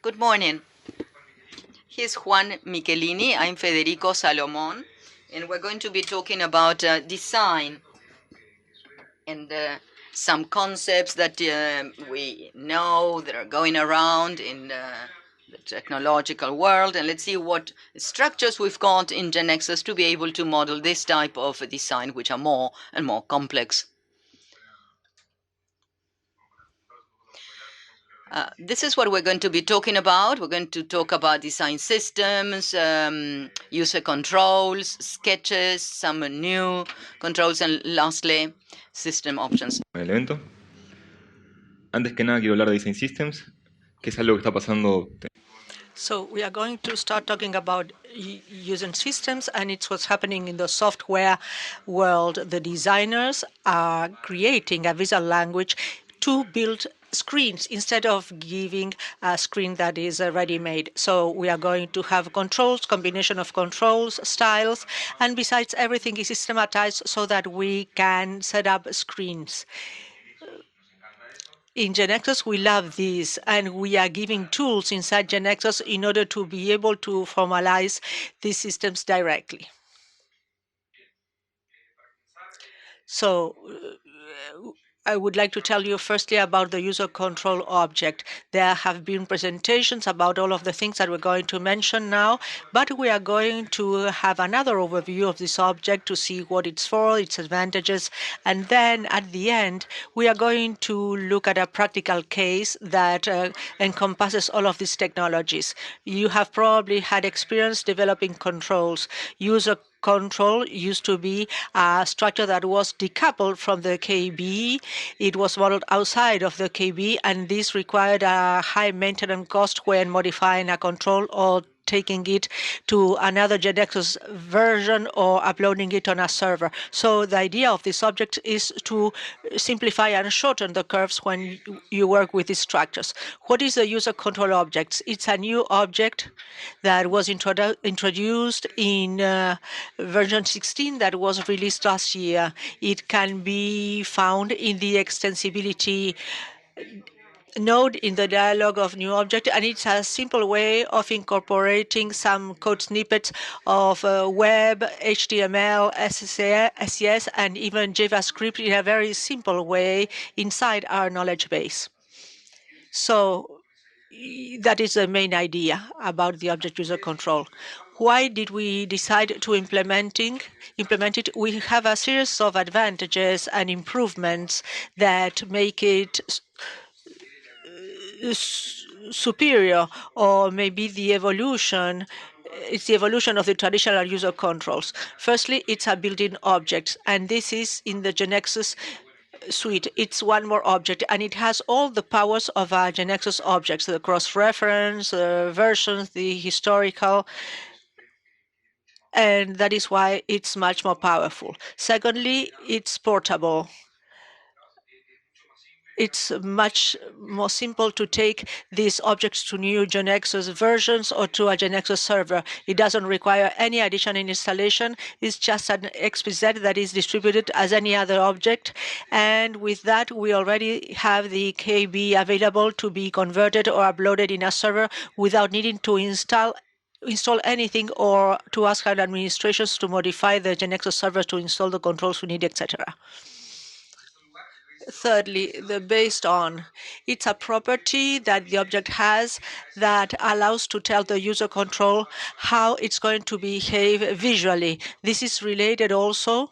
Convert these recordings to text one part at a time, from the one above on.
Good morning. Here's Juan Michelini. I'm Federico Salomón, and we're going to be talking about design and some concepts that we know that are going around in the technological world. And let's see what structures we've got in GeneXus to be able to model this type of design, which are more and more complex. This is what we're going to be talking about. We're going to talk about design systems, user controls, sketches, some new controls, and lastly, system options. El evento. Antes que nada quiero hablar de Design Systems, que es algo que está pasando. So we are going to start talking about using systems, and it's what's happening in the software world. The designers are creating a visual language to build screens instead of giving a screen that is ready-made. So we are going to have controls, combination of controls, styles, and besides, everything is systematized so that we can set up screens. In GeneXus, we love this, and we are giving tools inside GeneXus in order to be able to formalize these systems directly. So I would like to tell you firstly about the user control object. There have been presentations about all of the things that we're going to mention now, but we are going to have another overview of this object to see what it's for, its advantages, and then at the end, we are going to look at a practical case that encompasses all of these technologies. You have probably had experience developing controls. User control used to be a structure that was decoupled from the KB. It was modeled outside of the KB, and this required a high maintenance cost when modifying a control or taking it to another GeneXus version or uploading it on a server. So the idea of this object is to simplify and shorten the curves when you work with these structures. What is the user control object? It's a new object that was introduced in version 16 that was released last year. It can be found in the extensibility node in the dialog of new object, and it's a simple way of incorporating some code snippets of web, HTML, SCS, and even JavaScript in a very simple way inside our knowledge base. So that is the main idea about the object user control. Why did we decide to implement it? We have a series of advantages and improvements that make it superior, or maybe the evolution. It's the evolution of the traditional user controls. Firstly, it's a built-in object, and this is in the GeneXus suite. It's one more object, and it has all the powers of a GeneXus objects: the cross-reference, versions, the historical, and that is why it's much more powerful. Secondly, it's portable. It's much more simple to take these objects to new GeneXus versions or to a GeneXus server. It doesn't require any additional installation. It's just an XPZ that is distributed as any other object. And with that, we already have the KB available to be converted or uploaded in a server without needing to install anything or to ask our administrations to modify the GeneXus server to install the controls we need, etc. Thirdly, the based on. It's a property that the object has that allows to tell the user control how it's going to behave visually. This is related also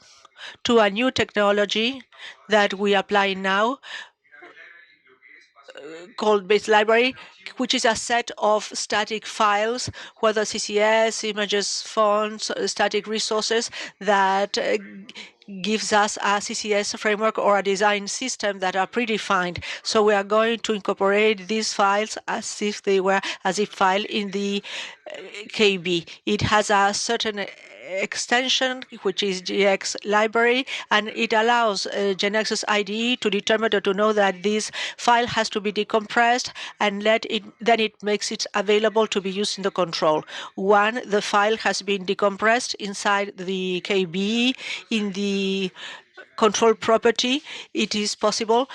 to a new technology that we apply now called base library, which is a set of static files, whether CSS, images, fonts, static resources that gives us a CSS framework or a design system that are predefined. So we are going to incorporate these files as if they were a zip file in the KB. It has a certain extension, which is GX library, and it allows GeneXus IDE to determine or to know that this file has to be decompressed, and then it makes it available to be used in the control. When the file has been decompressed inside the KB in the control property, it is possible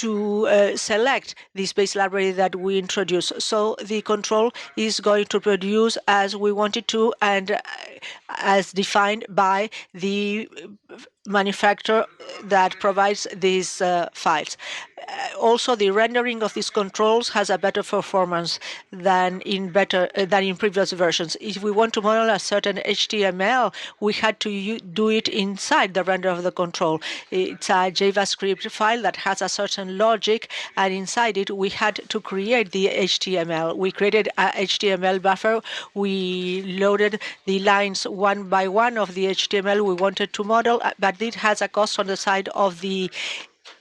to select this base library that we introduce. So the control is going to produce as we want it to and as defined by the manufacturer that provides these files. Also, the rendering of these controls has a better performance than in previous versions. If we want to model a certain HTML, we had to do it inside the render of the control. It's a JavaScript file that has a certain logic, and inside it we had to create the HTML. We created a HTML buffer. We loaded the lines one by one of the HTML we wanted to model, but it has a cost on the side of the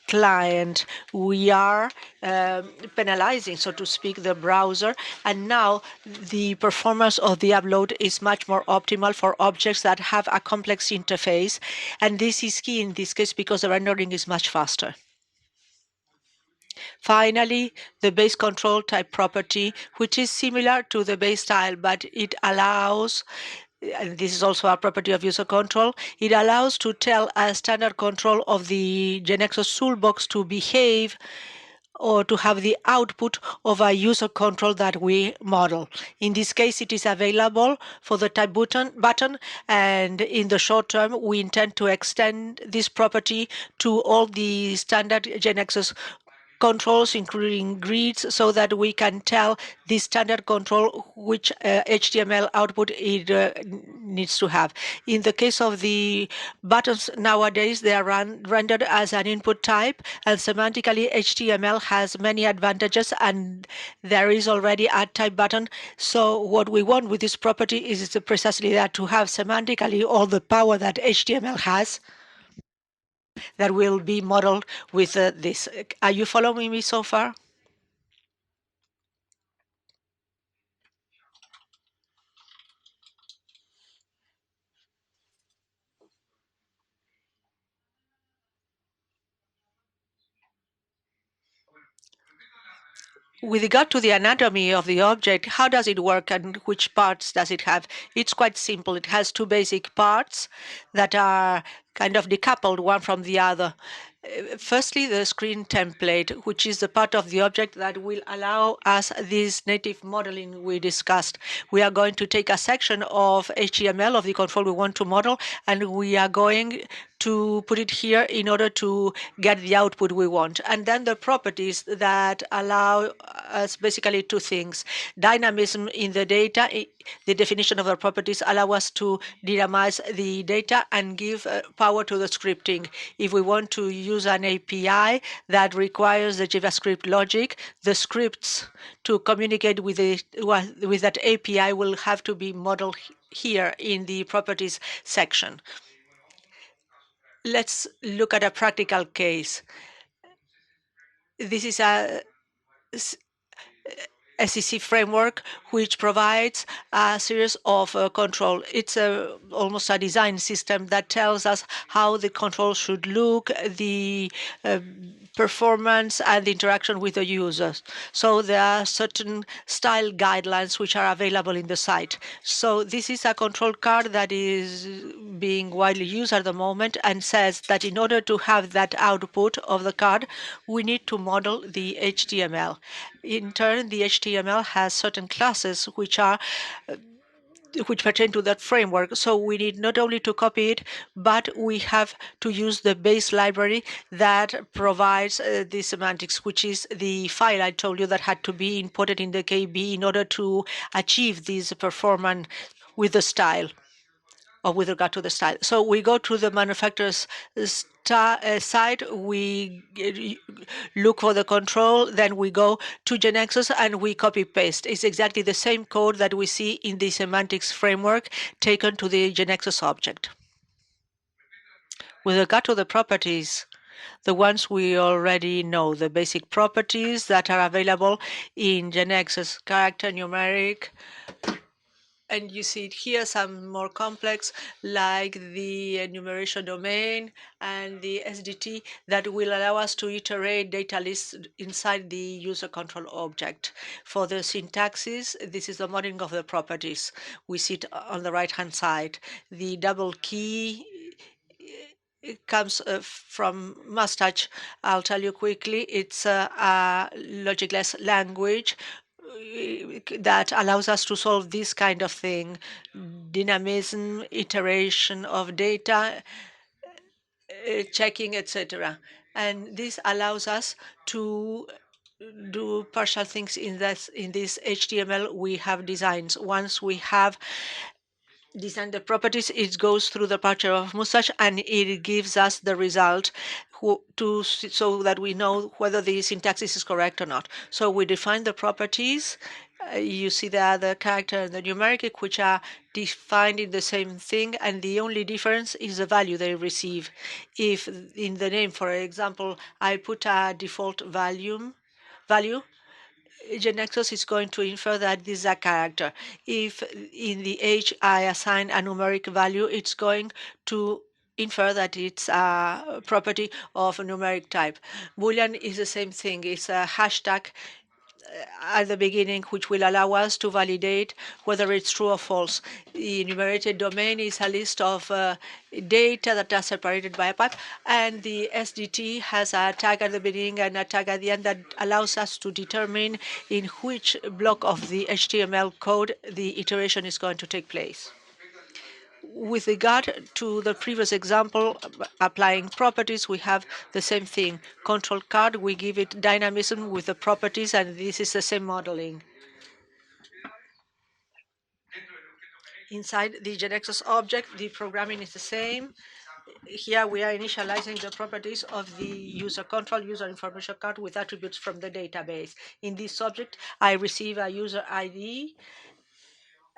client. We are penalizing, so to speak, the browser, and now the performance of the upload is much more optimal for objects that have a complex interface, and this is key in this case because the rendering is much faster. Finally, the base control type property, which is similar to the base style, but it allows, and this is also a property of user control, it allows to tell a standard control of the GeneXus toolbox to behave or to have the output of a user control that we model. In this case, it is available for the type button, and in the short term, we intend to extend this property to all the standard GeneXus controls, including grids, so that we can tell the standard control which HTML output it needs to have. In the case of the buttons nowadays, they are rendered as an input type, and semantically HTML has many advantages, and there is already a type button. So what we want with this property is precisely that, to have semantically all the power that HTML has, that will be modeled with this. Are you following me so far? With regard to the anatomy of the object, how does it work and which parts does it have? It's quite simple. It has two basic parts that are kind of decoupled one from the other. Firstly, the screen template, which is the part of the object that will allow us this native modeling we discussed. We are going to take a section of HTML of the control we want to model, and we are going to put it here in order to get the output we want. And then the properties that allow us basically two things. Dynamism in the data, the definition of the properties allow us to dynamize the data and give power to the scripting. If we want to use an API that requires the JavaScript logic, the scripts to communicate with that API will have to be modeled here in the properties section. Let's look at a practical case. This is a SEC framework which provides a series of control. It's almost a design system that tells us how the control should look, the performance, and the interaction with the users. So there are certain style guidelines which are available in the site. So this is a control card that is being widely used at the moment and says that in order to have that output of the card, we need to model the HTML. In turn, the HTML has certain classes which pertain to that framework. So we need not only to copy it, but we have to use the base library that provides the semantics, which is the file I told you that had to be inputted in the KB in order to achieve this performance with the style, or with regard to the style. So we go to the manufacturer's site, we look for the control, then we go to GeneXus and we copy paste. It's exactly the same code that we see in the semantics framework taken to the GeneXus object. With regard to the properties, the ones we already know, the basic properties that are available in GeneXus, character, numeric, and you see it here, some more complex, like the enumeration domain and the SDT, that will allow us to iterate data lists inside the user control object. For the syntaxes, this is the modeling of the properties. We see it on the right-hand side. The double key it comes from mustache. I'll tell you quickly. It's a logicless language that allows us to solve this kind of thing: dynamism, iteration of data, checking, etc. And this allows us to do partial things in this HTML. We have designs. Once we have designed the properties, it goes through the departure of mustache and it gives us the result so that we know whether the syntaxis is correct or not. So we define the properties. You see the other character and the numeric, which are defined in the same thing, and the only difference is the value they receive. If in the name, for example, I put a default value, GeneXus is going to infer that this is a character. If in the age I assign a numeric value, it's going to infer that it's a property of a numeric type. Boolean is the same thing. It's a hashtag at the beginning, which will allow us to validate whether it's true or false. The enumerated domain is a list of data that are separated by a pipe, and the SDT has a tag at the beginning and a tag at the end that allows us to determine in which block of the HTML code the iteration is going to take place. With regard to the previous example, applying properties, we have the same thing. Control card, we give it dynamism with the properties, and this is the same modeling. Inside the GeneXus object, the programming is the same. Here we are initializing the properties of the user control user information card with attributes from the database. In this object, I receive a user ID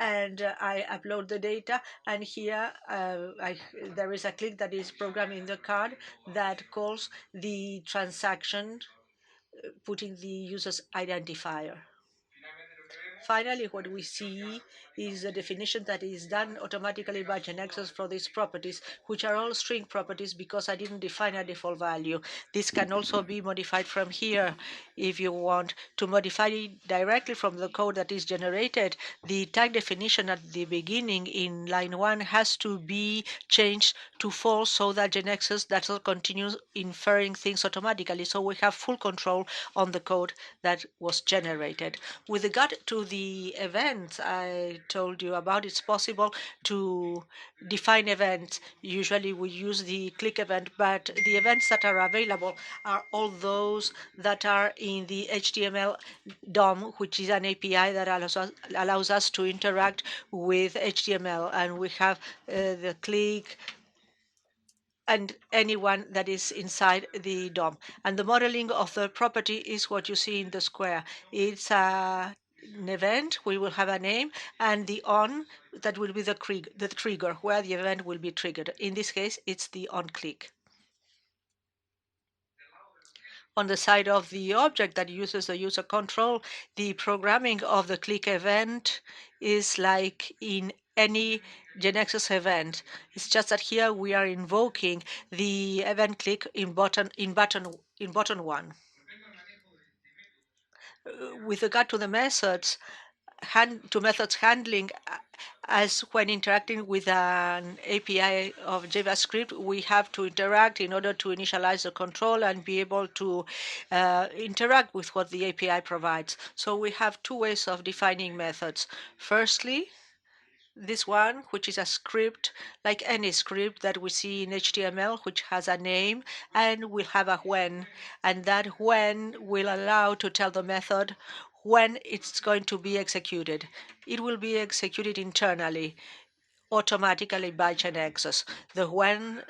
and I upload the data, and here there is a click that is programmed in the card that calls the transaction, putting the user's identifier. Finally, what we see is a definition that is done automatically by GeneXus for these properties, which are all string properties because I didn't define a default value. This can also be modified from here. If you want to modify it directly from the code that is generated, the tag definition at the beginning in line 1 has to be changed to false so that GeneXus that will continue inferring things automatically. So we have full control on the code that was generated. With regard to the events I told you about, it's possible to define events. Usually we use the click event, but the events that are available are all those that are in the HTML DOM, which is an API that allows us to interact with HTML. And we have the click and anyone that is inside the DOM. And the modeling of the property is what you see in the square. It's an event, we will have a name, and the on, that will be the trigger, where the event will be triggered. In this case, it's the on click. On the side of the object that uses the user control, the programming of the click event is like in any GeneXus event. It's just that here we are invoking the event click in button 1. With regard to the methods, methods handling, as when interacting with an API of JavaScript, we have to interact in order to initialize the control and be able to interact with what the API provides. So we have two ways of defining methods. Firstly, this one, which is a script, like any script that we see in HTML, which has a name and will have a when, and that when will allow to tell the method when it's going to be executed. It will be executed internally, automatically by GeneXus. The when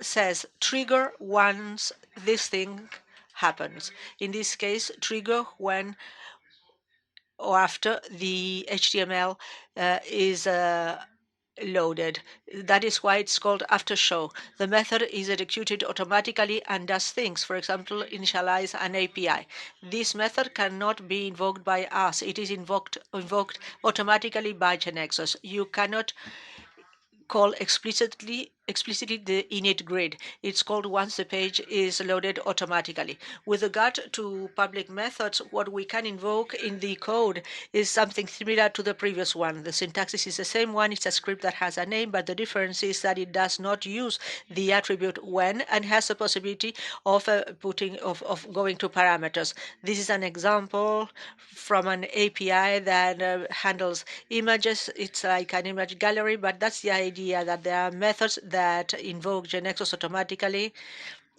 says trigger once this thing happens. In this case, trigger when or after the HTML is loaded. That is why it's called after show. The method is executed automatically and does things. For example, initialize an API. This method cannot be invoked by us. It is invoked automatically by GeneXus. You cannot call explicitly explicitly the init grid. It's called once the page is loaded automatically. With regard to public methods, what we can invoke in the code is something similar to the previous one. The syntax is the same one. It's a script that has a name, but the difference is that it does not use the attribute when and has the possibility of going to parameters. This is an example from an API that handles images. It's like an image gallery, but that's the idea, that there are methods that invoke GeneXus automatically,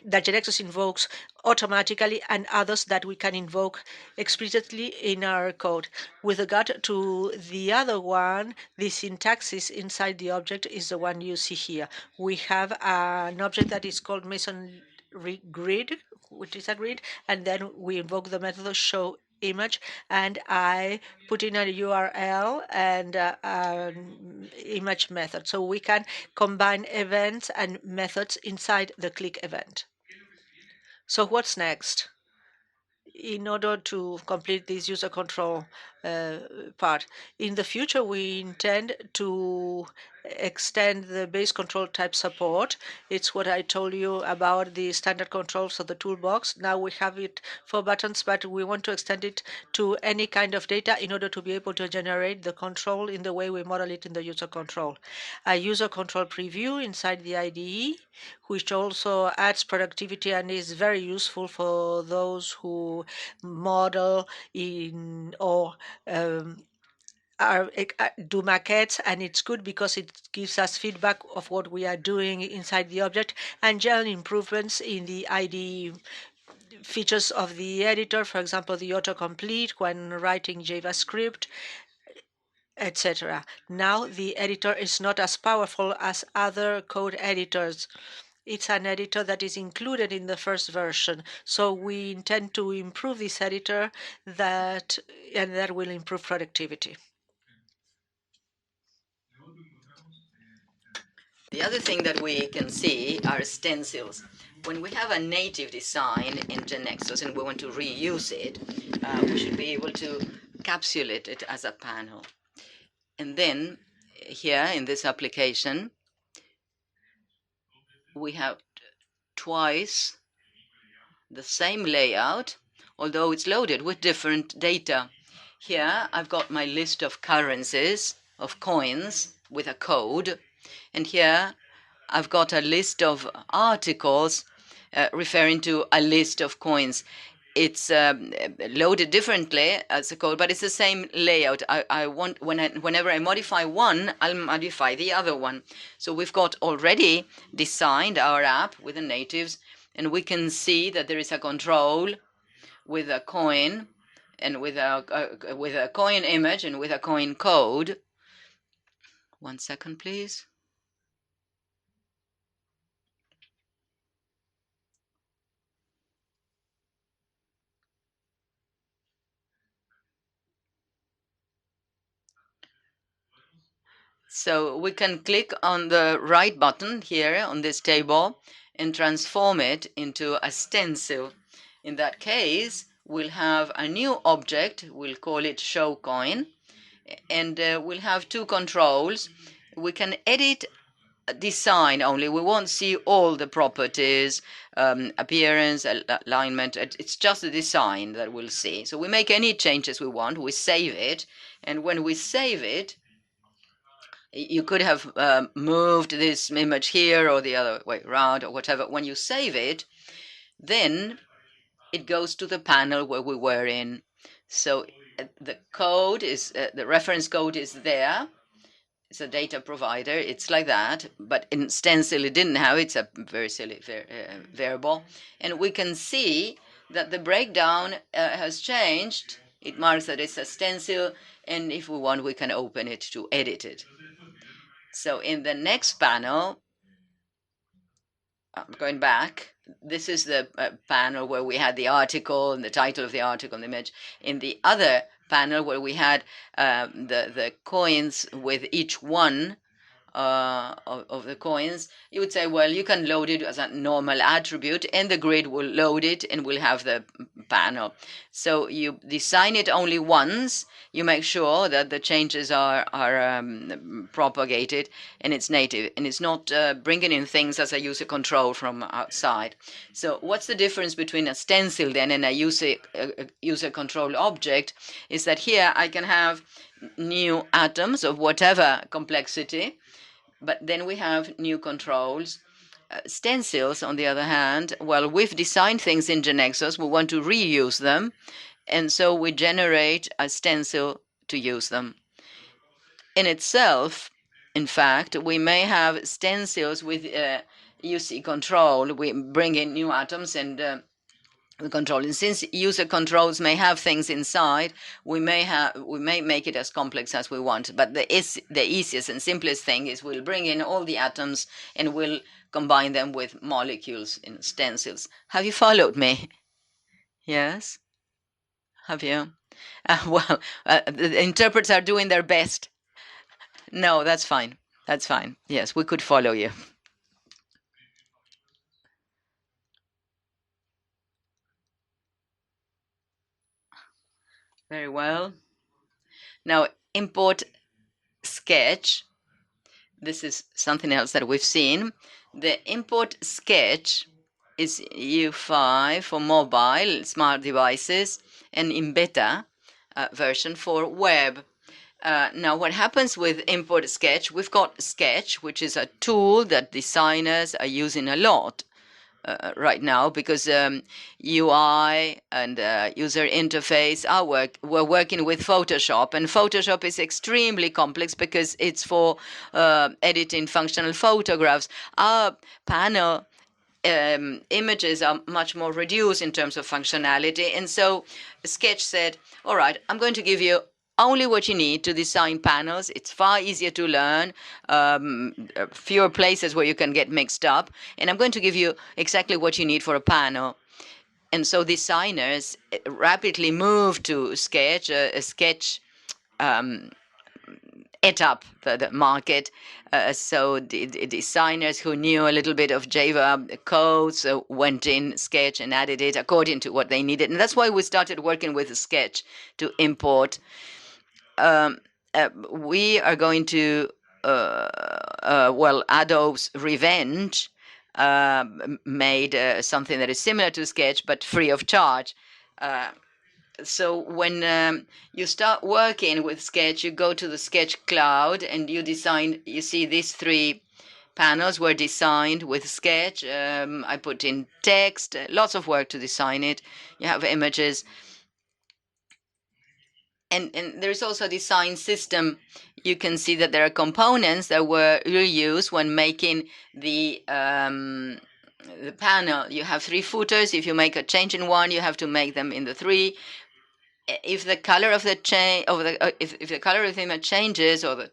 that GeneXus invokes automatically, and others that we can invoke explicitly in our code. With regard to the other one, the syntaxis inside the object is the one you see here. We have an object that is called masonry grid, which is a grid, and then we invoke the method show image, and I put in a URL and an image method. So we can combine events and methods inside the click event. So what's next? In order to complete this user control part, in the future, we intend to extend the base control type support. It's what I told you about the standard controls of the toolbox. Now we have it for buttons, but we want to extend it to any kind of data in order to be able to generate the control in the way we model it in the user control. A user control preview inside the IDE, which also adds productivity and is very useful for those who model in or do maquettes, and it's good because it gives us feedback of what we are doing inside the object and general improvements in the IDE features of the editor, for example, the autocomplete when writing JavaScript, etc. Now the editor is not as powerful as other code editors. It's an editor that is included in the first version. So we intend to improve this editor and that will improve productivity. The other thing that we can see are stencils. When we have a native design in GeneXus and we want to reuse it, we should be able to encapsulate it as a panel. And then here in this application, we have twice the same layout, although it's loaded with different data. Here I've got my list of currencies, of coins with a code, and here I've got a list of articles referring to a list of coins. It's loaded differently as a code, but it's the same layout. I want whenever I modify one, I'll modify the other one. So we've got already designed our app with the natives, and we can see that there is a control with a coin and with a coin image and with a coin code. 1 second, please. So we can click on the right button here on this table and transform it into a stencil. In that case, we'll have a new object, we'll call it show coin, and we'll have two controls. We can edit design only. We won't see all the properties, appearance, alignment. It's just the design that we'll see. So we make any changes we want, we save it, and when we save it, you could have moved this image here or the other way around or whatever. When you save it, then it goes to the panel where we were in. So the code is, the reference code is there. It's a data provider. It's like that. But in Stencil, it didn't have it. It's a very silly variable. And we can see that the breakdown has changed. It marks that it's a stencil. And if we want, we can open it to edit it. So in the next panel, I'm going back. This is the panel where we had the article and the title of the article and the image. In the other panel where we had the coins with each one of the coins, you would say, well, you can load it as a normal attribute and the grid will load it and we'll have the panel. So you design it only once. You make sure that the changes are propagated and it's native, and it's not bringing in things as a user control from outside. So what's the difference between a stencil then and a user control object is that here I can have new atoms of whatever complexity, but then we have new controls. Stencils, on the other hand, well, we've designed things in GeneXus. We want to reuse them, and so we generate a stencil to use them. In itself, in fact, we may have stencils with UC control. We bring in new atoms and we control. And since user controls may have things inside, we may make it as complex as we want. But the easiest and simplest thing is we'll bring in all the atoms and we'll combine them with molecules in stencils. Have you followed me? Yes? Have you? Well, the interpreters are doing their best. No, that's fine. That's fine. Yes, we could follow you. Very well. Now, import sketch. This is something else that we've seen. The import sketch is U5 for mobile, smart devices, and in beta version for web. Now, what happens with import sketch, we've got sketch, which is a tool that designers are using a lot right now because UI and user interface we're working with Photoshop, and Photoshop is extremely complex because it's for editing functional photographs. Our panel images are much more reduced in terms of functionality, and so Sketch said, all right, I'm going to give you only what you need to design panels. It's far easier to learn, fewer places where you can get mixed up, and I'm going to give you exactly what you need for a panel. And so designers rapidly moved to Sketch. Sketch ate up the market. So the designers who knew a little bit of Java codes went in Sketch and added it according to what they needed. And that's why we started working with Sketch to import. We are going to, well, Adobe's Revenge made something that is similar to Sketch, but free of charge. So when you start working with Sketch, you go to the Sketch cloud and you see these three panels were designed with Sketch. I put in text, lots of work to design it. You have images. And there's also a design system. You can see that there are components that were reused when making the panel. You have three footers. If you make a change in one, you have to make them in the three. If the color of the if the color of the image changes, or the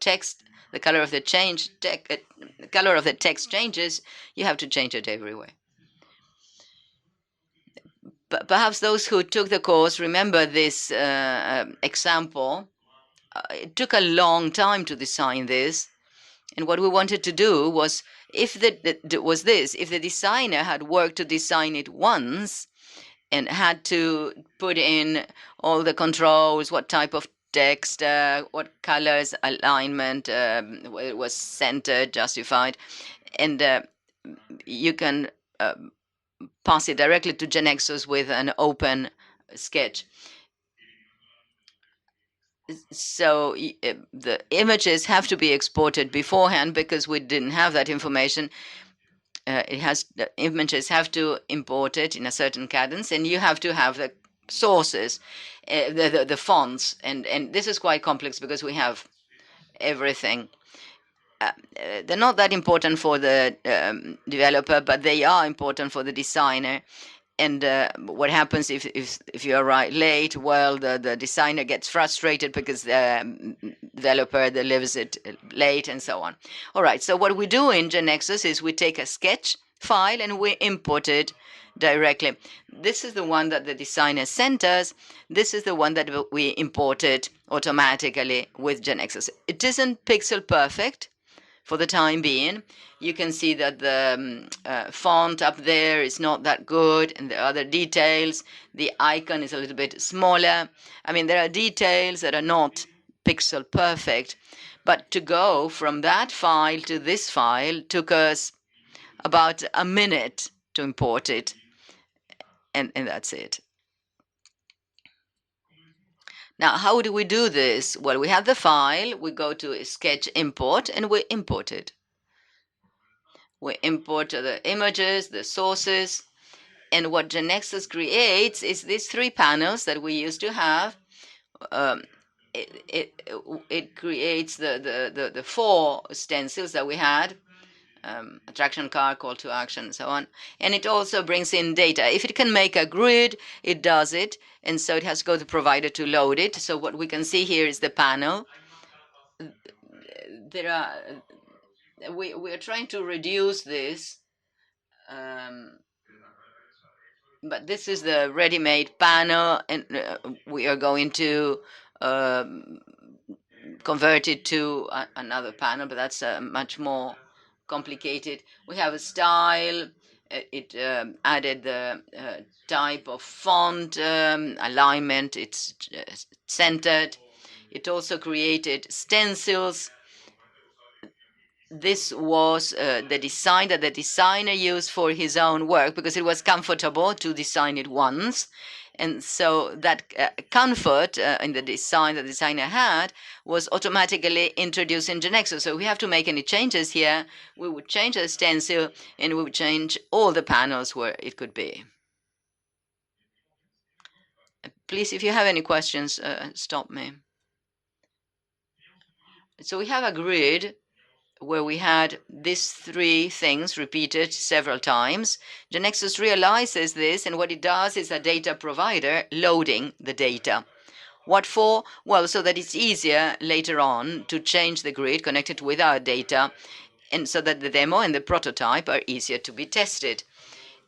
color of the color of the text changes, you have to change it everywhere. But perhaps those who took the course remember this example. It took a long time to design this, and what we wanted to do was, if the designer had worked to design it once and had to put in all the controls, what type of text, what colors, alignment, it was centered, justified, and you can pass it directly to GeneXus with an open sketch. So the images have to be exported beforehand because we didn't have that information. The images have to import it in a certain cadence, and you have to have the sources, the fonts, and this is quite complex because we have everything. They're not that important for the developer, but they are important for the designer. And what happens if you arrive late? Well, the designer gets frustrated because the developer delivers it late, and so on. All right, so what we do in GeneXus is we take a sketch file and we import it directly. This is the one that the designer sent us. This is the one that we imported automatically with GeneXus. It isn't pixel perfect, for the time being. You can see that the font up there is not that good, and the other details, the icon is a little bit smaller. I mean, there are details that are not pixel perfect, but to go from that file to this file took us about a minute to import it, and that's it. Now, how do we do this? Well, we have the file, we go to Sketch Import, and we import it. We import the images, the sources, and what GeneXus creates is these three panels that we used to have. It creates the four stencils that we had, attraction card, call to action, and so on. And it also brings in data. If it can make a grid, it does it. And so it has to go to the provider to load it. So what we can see here is the panel. We are trying to reduce this, but this is the ready-made panel, and we are going to convert it to another panel, but that's much more complicated. We have a style. It added the type of font, alignment. It's centered. It also created stencils. This was the design that the designer used for his own work because it was comfortable to design it once. And so that comfort in the design the designer had was automatically introduced in GeneXus. So if we have to make any changes here, we would change the stencil and we would change all the panels where it could be. Please, if you have any questions, stop me. So we have a grid where we had these three things repeated several times. GeneXus realizes this, and what it does is a data provider loading the data. What for? Well, so that it's easier later on to change the grid connected with our data, and so that the demo and the prototype are easier to be tested.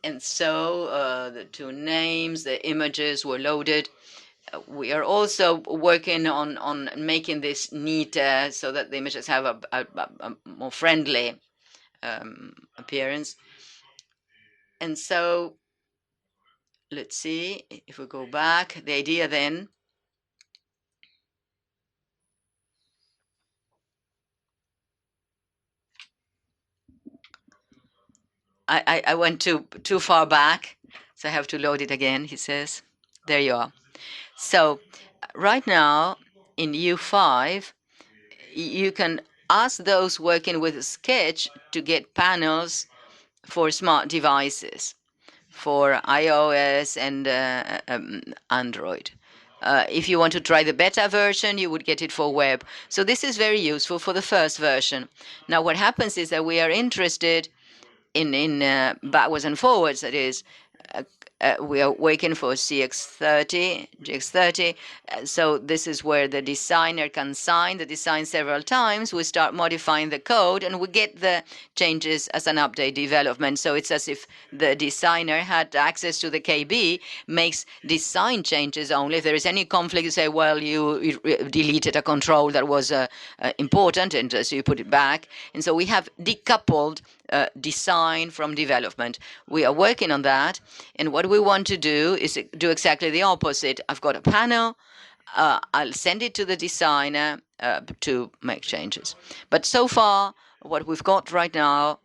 And so the two names, the images were loaded. We are also working on making this neater so that the images have a more friendly appearance. And so let's see if we go back. The idea then I went too far back, so I have to load it again, he says. There you are. So right now in U5, you can ask those working with Sketch to get panels for smart devices, for iOS and Android. If you want to try the beta version, you would get it for web. So this is very useful for the first version. Now what happens is that we are interested in backwards and forwards, that is, we are waiting for GX30. So this is where the designer can sign the design several times. We start modifying the code, and we get the changes as an update development. So it's as if the designer had access to the KB, makes design changes only. If there is any conflict, you say, well, you deleted a control that was important, and so you put it back. And so we have decoupled design from development. We are working on that, and what we want to do is do exactly the opposite. I've got a panel, I'll send it to the designer to make changes. But so far, what we've got right now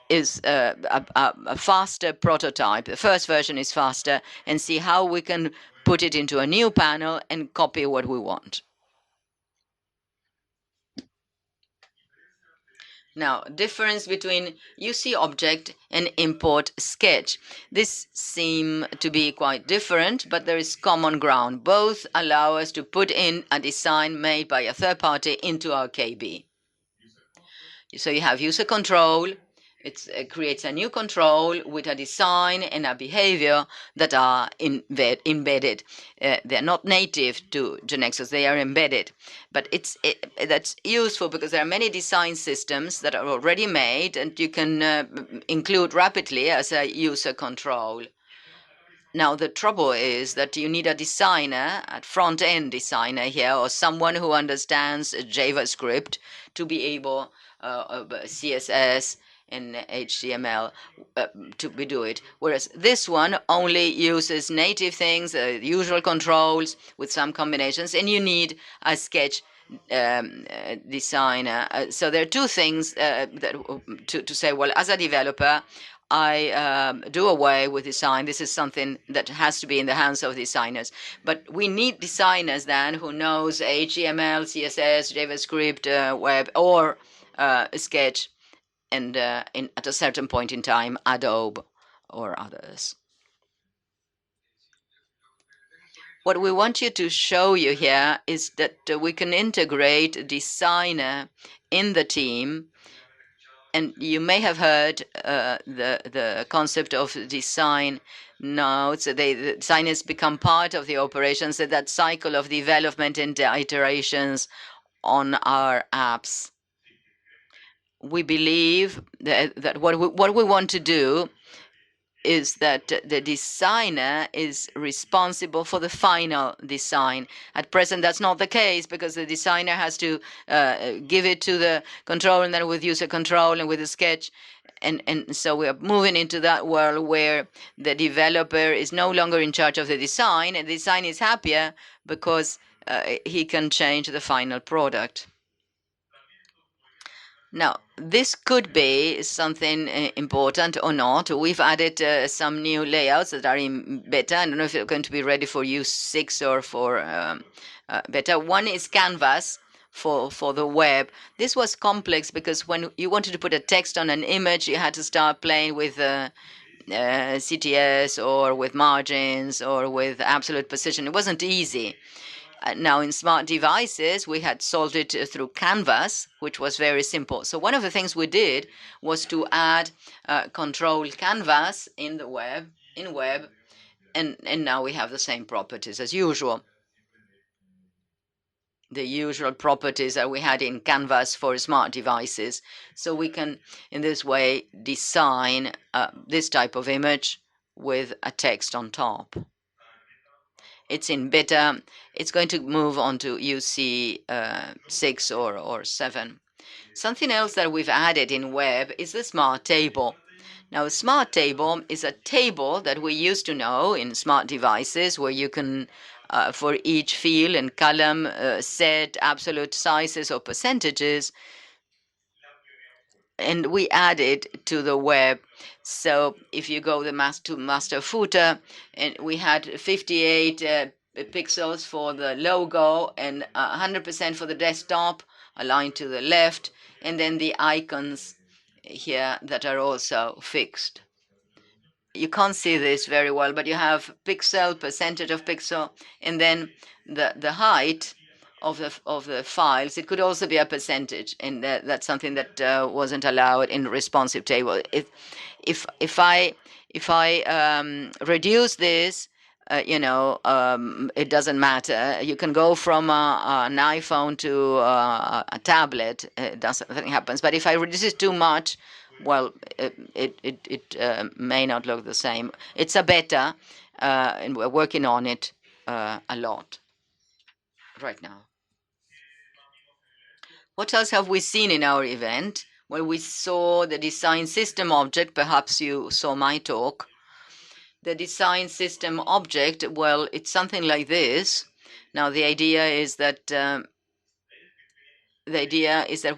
is a faster prototype. The first version is faster, and see how we can put it into a new panel and copy what we want. Now, difference between UC object and import sketch. This seem to be quite different, but there is common ground. Both allow us to put in a design made by a third party into our KB. So you have user control. It creates a new control with a design and a behavior that are embedded. They're not native to GeneXus, they are embedded. But that's useful because there are many design systems that are already made, and you can include rapidly as a user control. Now, the trouble is that you need a designer, a front-end designer here, or someone who understands JavaScript to be able, CSS and HTML, to do it. Whereas this one only uses native things, usual controls with some combinations, and you need a sketch designer. So there are two things that to say, well, as a developer, I do away with design. This is something that has to be in the hands of designers. But we need designers then who knows HTML, CSS, JavaScript, web, or Sketch, and at a certain point in time, Adobe or others. What we want you to show you here is that we can integrate a designer in the team. And you may have heard the concept of design nodes. The designers become part of the operations, that cycle of development and iterations on our apps. We believe that what we want to do is that the designer is responsible for the final design. At present, that's not the case, because the designer has to give it to the control, and then with user control and with a sketch. And so we are moving into that world where the developer is no longer in charge of the design, and the design is happier because he can change the final product. Now, this could be something important or not. We've added some new layouts that are in beta. I don't know if they're going to be ready for use 6 or for beta. One is Canvas for the web. This was complex because when you wanted to put a text on an image, you had to start playing with CTS or with margins or with absolute position. It wasn't easy. Now, in smart devices, we had solved it through Canvas, which was very simple. So one of the things we did was to add control Canvas in the web, and now we have the same properties as usual. The usual properties that we had in Canvas for smart devices. So we can, in this way, design this type of image with a text on top. It's in beta. It's going to move on to UC 6 or 7. Something else that we've added in web is the smart table. Now, a smart table is a table that we used to know in smart devices, where you can, for each field and column, set absolute sizes or percentages. And we added to the web. So if you go to master footer, and we had 58 pixels for the logo and 100% for the desktop, aligned to the left, and then the icons here that are also fixed. You can't see this very well, but you have pixel, percentage of pixel, and then the height of the files. It could also be a percentage, and that's something that wasn't allowed in responsive table. If I reduce this, it doesn't matter. You can go from an iPhone to a tablet. Nothing happens. But if I reduce it too much, well, it may not look the same. It's a beta, and we're working on it a lot right now. What else have we seen in our event? Well, we saw the design system object. Perhaps you saw my talk. The design system object, well, it's something like this. Now, the idea is that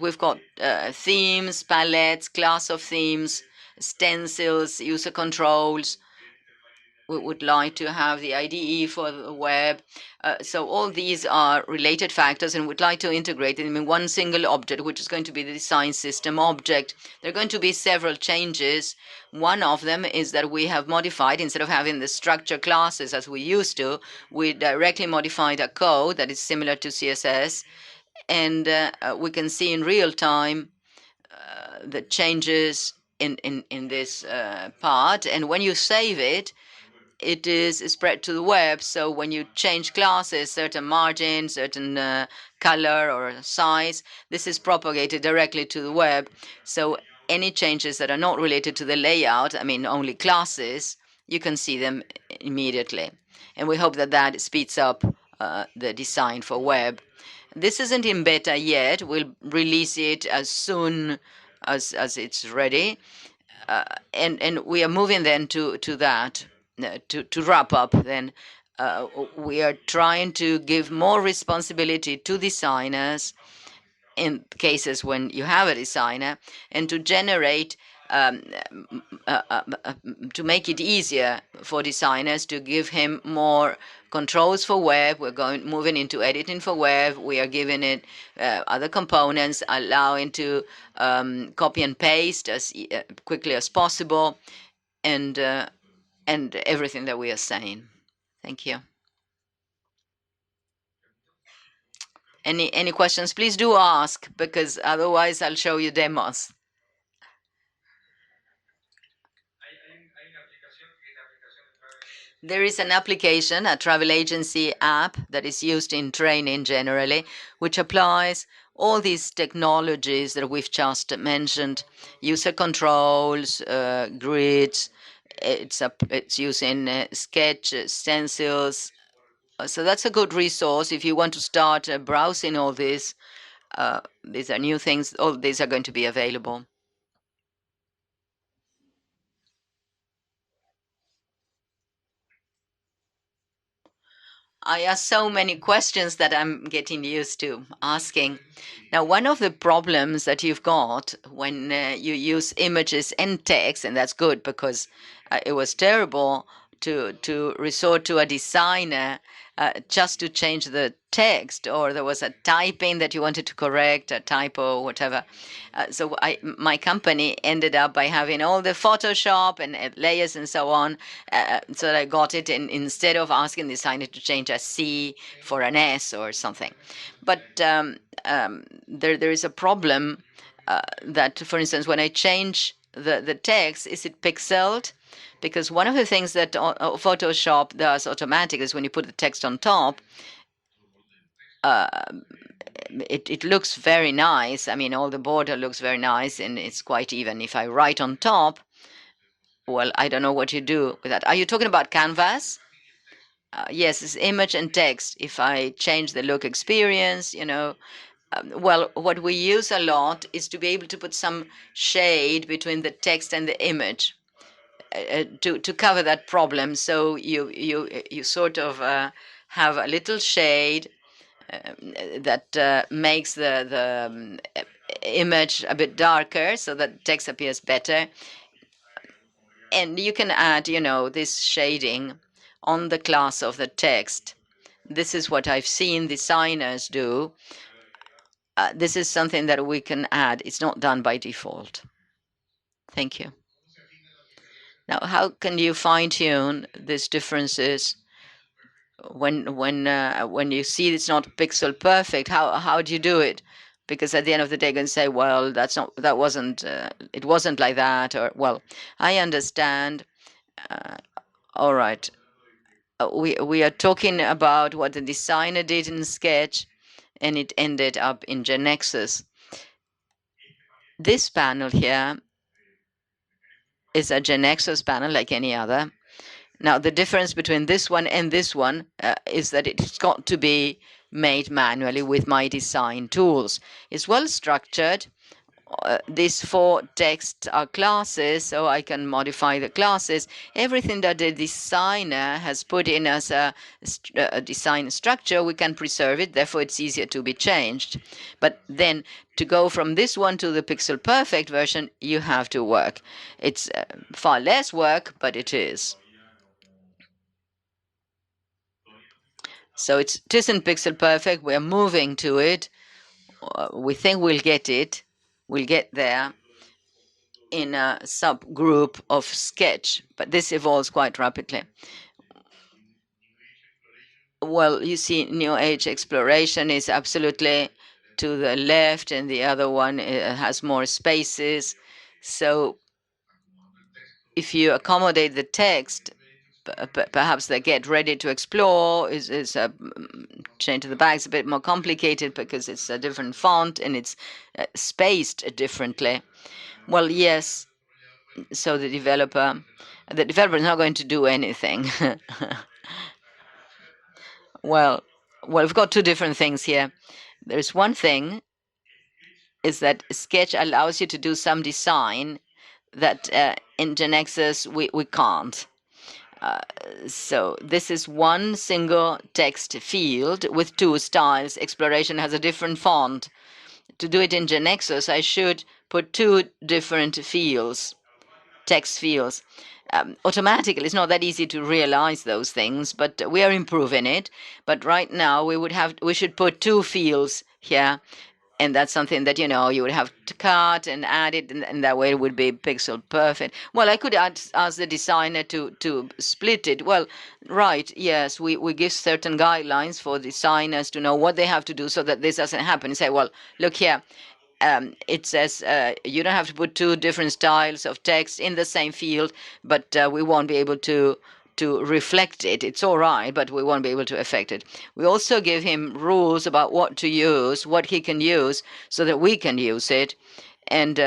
we've got themes, palettes, class of themes, stencils, user controls. We would like to have the IDE for the web. So all these are related factors, and we'd like to integrate them in one single object, which is going to be the design system object. There are going to be several changes. One of them is that we have modified, instead of having the structure classes as we used to, we directly modified a code that is similar to CSS, and we can see in real time the changes in this part. And when you save it, it is spread to the web. So when you change classes, certain margin, certain color or size, this is propagated directly to the web. So any changes that are not related to the layout, I mean only classes, you can see them immediately. And we hope that that speeds up the design for web. This isn't in beta yet. We'll release it as soon as it's ready. And we are moving then to that, to wrap up then. We are trying to give more responsibility to designers in cases when you have a designer, and to generate to make it easier for designers, to give him more controls for web. We're moving into editing for web. We are giving it other components, allowing to copy and paste as quickly as possible, and everything that we are saying. Thank you. Any questions? Please do ask, because otherwise I'll show you demos. There is an application, a travel agency app that is used in training generally, which applies all these technologies that we've just mentioned: user controls, grids. It's using Sketch, Stencils. So that's a good resource if you want to start browsing all this. These are new things. All these are going to be available. I ask so many questions that I'm getting used to asking. Now, one of the problems that you've got when you use images and text, and that's good because it was terrible to resort to a designer just to change the text, or there was a typing that you wanted to correct, a typo, whatever. So my company ended up by having all the Photoshop and layers and so on, so that I got it, and instead of asking the designer to change a C for an S or something. But there is a problem that, for instance, when I change the text, is it pixeled? Because one of the things that Photoshop does automatically is when you put the text on top, it looks very nice. I mean, all the border looks very nice, and it's quite even. If I write on top, well, I don't know what you do with that. Are you talking about Canvas? Yes, it's image and text. If I change the look experience, well, what we use a lot is to be able to put some shade between the text and the image. To cover that problem. So you sort of have a little shade that makes the image a bit darker, so that text appears better. And you can add, this shading on the class of the text. This is what I've seen designers do. This is something that we can add. It's not done by default. Thank you. Now, how can you fine-tune these differences when you see it's not pixel perfect? How do you do it? Because at the end of the day, you can say, well, it wasn't like that, or well, I understand. All right, we are talking about what the designer did in Sketch, and it ended up in GeneXus. This panel here is a GeneXus panel like any other. Now, the difference between this one and this one is that it's got to be made manually with my design tools. It's well structured. These 4 texts are classes, so I can modify the classes. Everything that the designer has put in as a design structure, we can preserve it. Therefore, it's easier to be changed. But then to go from this one to the pixel perfect version, you have to work. It's far less work, but it is. So it isn't pixel perfect. We're moving to it. We think we'll get it. We'll get there in a subgroup of Sketch, but this evolves quite rapidly. Well, you see, New Age exploration is absolutely to the left, and the other one has more spaces. So if you accommodate the text, perhaps the get ready to explore is change to the back. It's a bit more complicated because it's a different font and it's spaced differently. Well, yes. So the developer The developer is not going to do anything. well, we've got two different things here. There's one thing is that Sketch allows you to do some design that in GeneXus we can't. So this is one single text field with two styles. Exploration has a different font. To do it in GeneXus, I should put two different fields, text fields. Automatically, it's not that easy to realize those things, but we are improving it. But right now, we should put two fields here, and that's something that you would have to cut and add it, and that way it would be pixel perfect. Well, I could ask the designer to split it. Well, right, yes, we give certain guidelines for designers to know what they have to do so that this doesn't happen. You say, well, look here. It says you don't have to put two different styles of text in the same field, but we won't be able to reflect it. It's all right, but we won't be able to affect it. We also give him rules about what to use, what he can use, so that we can use it, and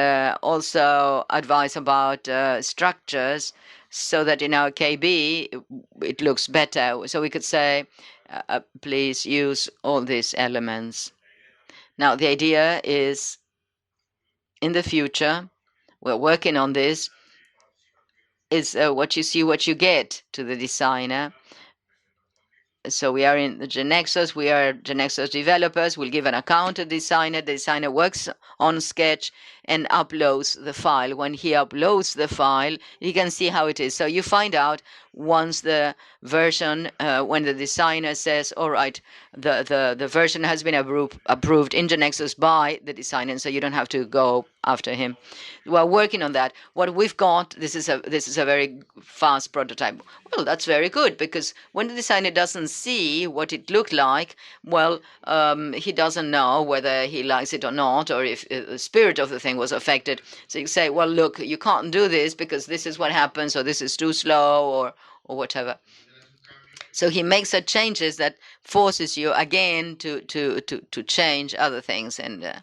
also advice about structures, so that in our KB it looks better. So we could say, please use all these elements. Now the idea is, in the future, we're working on this, is what you see, what you get to the designer. So we are in the GeneXus, we are GeneXus developers. We'll give an account to the designer works on Sketch and uploads the file. When he uploads the file, you can see how it is. So you find out once the version, when the designer says, all right, the version has been approved in GeneXus by the designer, so you don't have to go after him. We're working on that. What we've got, this is a very fast prototype. Well, that's very good, because when the designer doesn't see what it looked like, well, he doesn't know whether he likes it or not, or if the spirit of the thing was affected. So you say, well, look, you can't do this because this is what happens, or this is too slow, or whatever. So he makes such changes that forces you again to change other things. And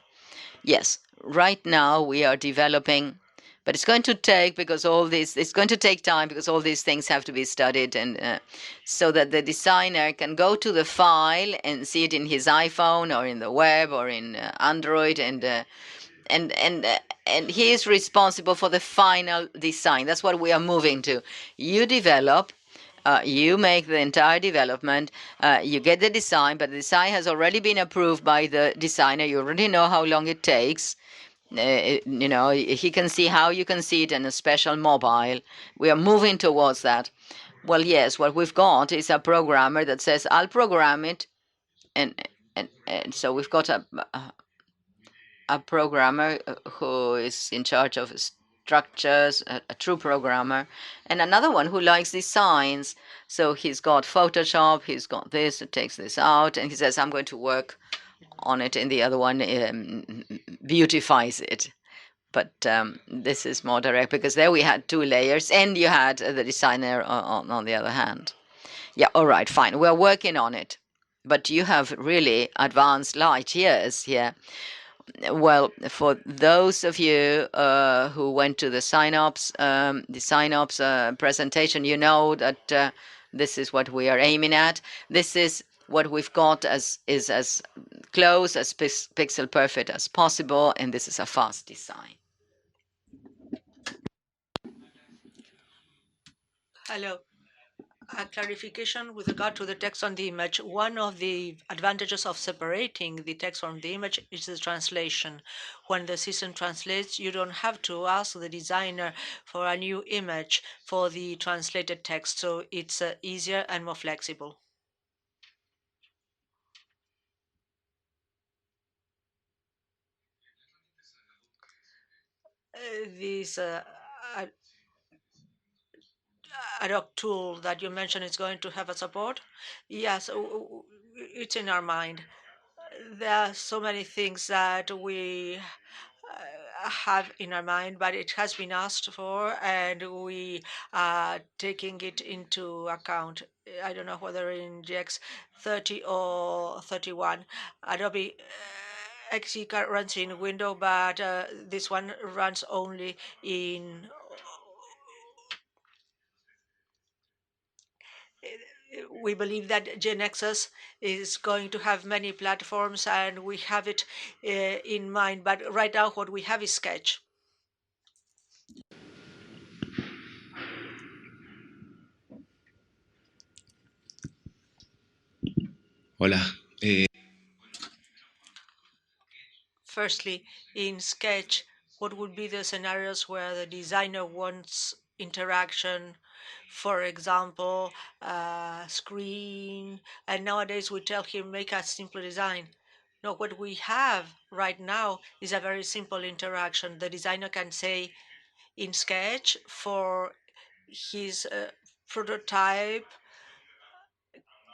yes, right now we are developing, but it's going to take, because it's going to take time, because all these things have to be studied, and so that the designer can go to the file and see it in his iPhone or in the web or in Android, and he is responsible for the final design. That's what we are moving to. You develop. You make the entire development, you get the design, but the design has already been approved by the designer. You already know how long it takes. He can see how you can see it in a special mobile. We are moving towards that. Well, yes, what we've got is a programmer that says, I'll program it. And so we've got a programmer who is in charge of structures, a true programmer, and another one who likes designs. So he's got Photoshop, he's got this, it takes this out, and he says, I'm going to work on it, and the other one beautifies it. But this is more direct, because there we had two layers, and you had the designer on the other hand. Yeah, all right, fine. We're working on it. But you have really advanced light years here. Well, for those of you who went to the sign-ups presentation, you know that this is what we are aiming at. This is what we've got as close as pixel perfect as possible, and this is a fast design. Hello. A clarification with regard to the text on the image. One of the advantages of separating the text from the image is the translation. When the system translates, you don't have to ask the designer for a new image for the translated text, so it's easier and more flexible. This ad hoc tool that you mentioned is going to have a support? Yes, it's in our mind. There are so many things that we have in our mind, but it has been asked for, and we are taking it into account. I don't know whether in GX 30 or 31. Adobe XE runs in Windows, but this one runs only in we believe that GeneXus is going to have many platforms, and we have it in mind. But right now, what we have is Sketch. Hola. Firstly, in Sketch, what would be the scenarios where the designer wants interaction? For example, screen, and nowadays we tell him make a simple design. No, what we have right now is a very simple interaction. The designer can say in Sketch for his prototype,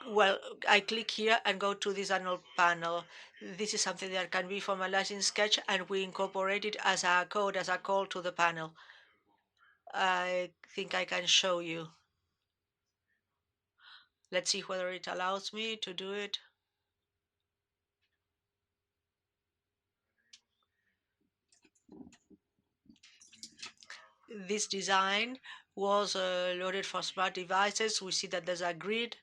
well, I click here and go to this annual panel. This is something that can be formalized in Sketch, and we incorporate it as a code, as a call to the panel. I think I can show you. Let's see whether it allows me to do it. This design was loaded for smart devices. We see that there's a grid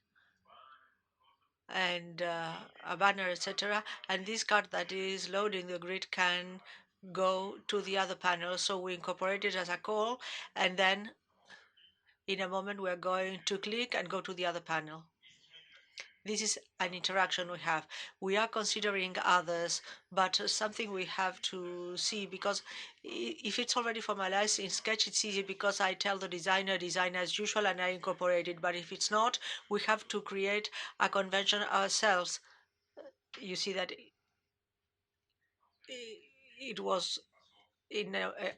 and a banner, etc. And this card that is loading the grid can go to the other panel. So we incorporate it as a call, and then in a moment we're going to click and go to the other panel. This is an interaction we have. We are considering others, but something we have to see, because if it's already formalized in Sketch, it's easy because I tell the designer, design as usual, and I incorporate it. But if it's not, we have to create a convention ourselves. You see that it was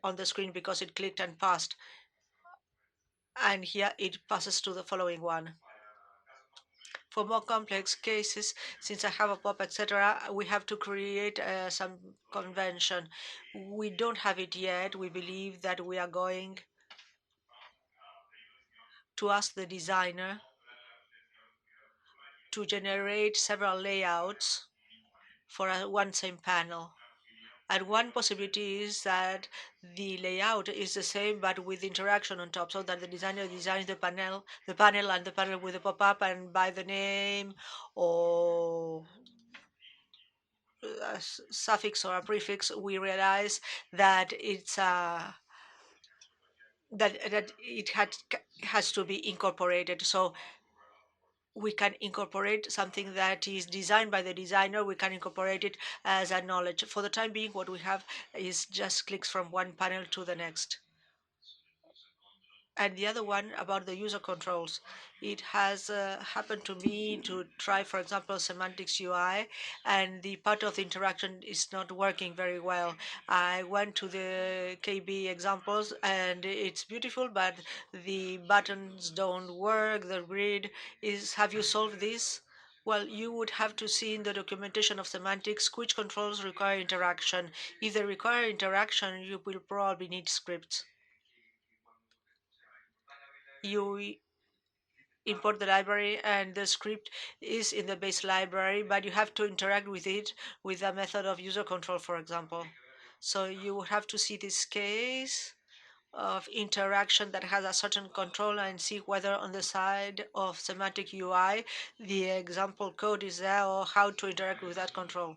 on the screen because it clicked and passed. And here it passes to the following one. For more complex cases, since I have a pop, etc., we have to create some convention. We don't have it yet. We believe that we are going to ask the designer to generate several layouts for one same panel. And one possibility is that the layout is the same but with interaction on top, so that the designer designs the panel and the panel with a pop-up, and by the name or a suffix or a prefix, we realize that it's that it has to be incorporated. So we can incorporate something that is designed by the designer. We can incorporate it as a knowledge. For the time being, what we have is just clicks from one panel to the next. And the other one about the user controls. It has happened to me to try, for example, semantics UI, and the part of the interaction is not working very well. I went to the KB examples, and it's beautiful, but the buttons don't work. The grid is, have you solved this? Well, you would have to see in the documentation of semantics which controls require interaction. If they require interaction, you will probably need scripts. You import the library, and the script is in the base library, but you have to interact with it with a method of user control, for example. So you would have to see this case of interaction that has a certain control and see whether on the side of semantic UI the example code is there, or how to interact with that control.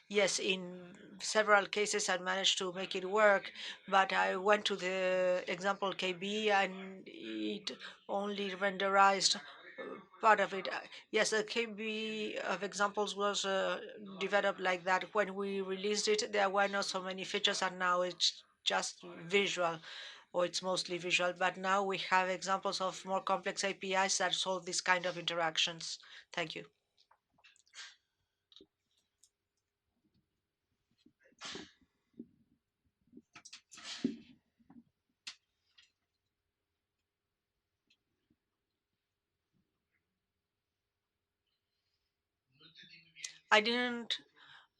Yes, in several cases I managed to make it work, but I went to the example KB and it only renderized part of it. Yes, the KB of examples was developed like that. When we released it, there were not so many features, and now it's just visual, or it's mostly visual. But now we have examples of more complex APIs that solve this kind of interactions. Thank you. I didn't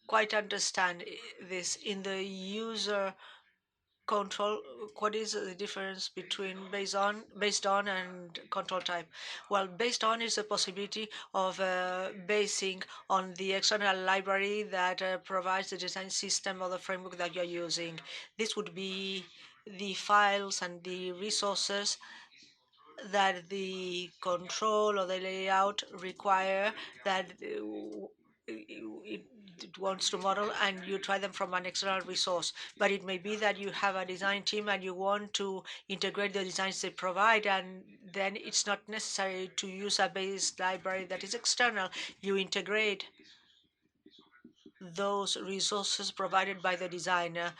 quite understand this. In the user control, what is the difference between based on and control type? Well, based on is the possibility of basing on the external library that provides the design system or the framework that you're using. This would be the files and the resources that the control or the layout require that it wants to model, and you try them from an external resource. But it may be that you have a design team and you want to integrate the designs they provide, and then it's not necessary to use a base library that is external. You integrate those resources provided by the designer.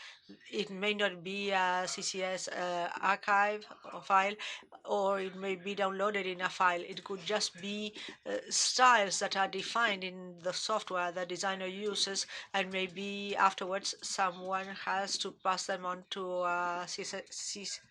It may not be a CCS archive or file, or it may be downloaded in a file. It could just be styles that are defined in the software the designer uses, and maybe afterwards someone has to pass them on to CCS.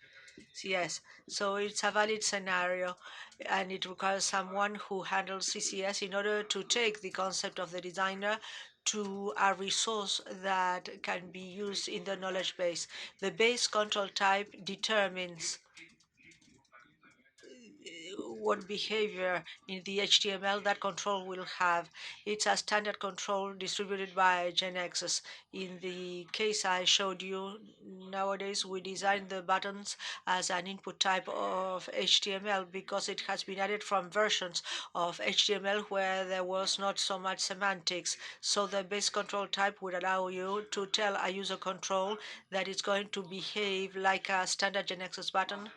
So it's a valid scenario, and it requires someone who handles CCS in order to take the concept of the designer to a resource that can be used in the knowledge base. The base control type determines what behavior in the HTML that control will have. It's a standard control distributed by GeneXus. In the case I showed you, nowadays we design the buttons as an input type of HTML because it has been added from versions of HTML where there was not so much semantics. So the base control type would allow you to tell a user control that it's going to behave like a standard GeneXus button.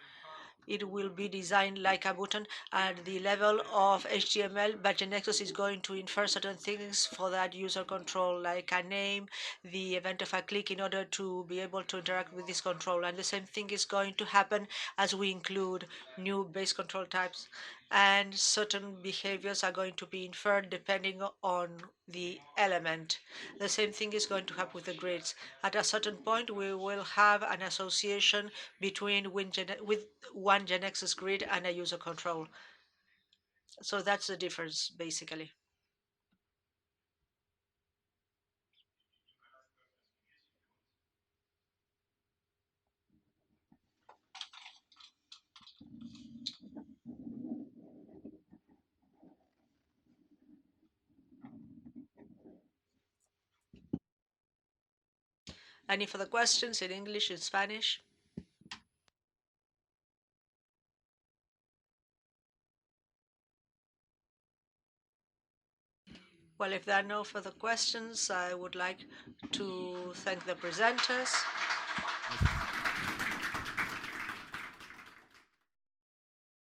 It will be designed like a button at the level of HTML, but GeneXus is going to infer certain things for that user control, like a name, the event of a click, in order to be able to interact with this control. And the same thing is going to happen as we include new base control types. And certain behaviors are going to be inferred depending on the element. The same thing is going to happen with the grids. At a certain point, we will have an association between with one GeneXus grid and a user control. So that's the difference, basically. Any further questions in English, in Spanish? Well, if there are no further questions, I would like to thank the presenters.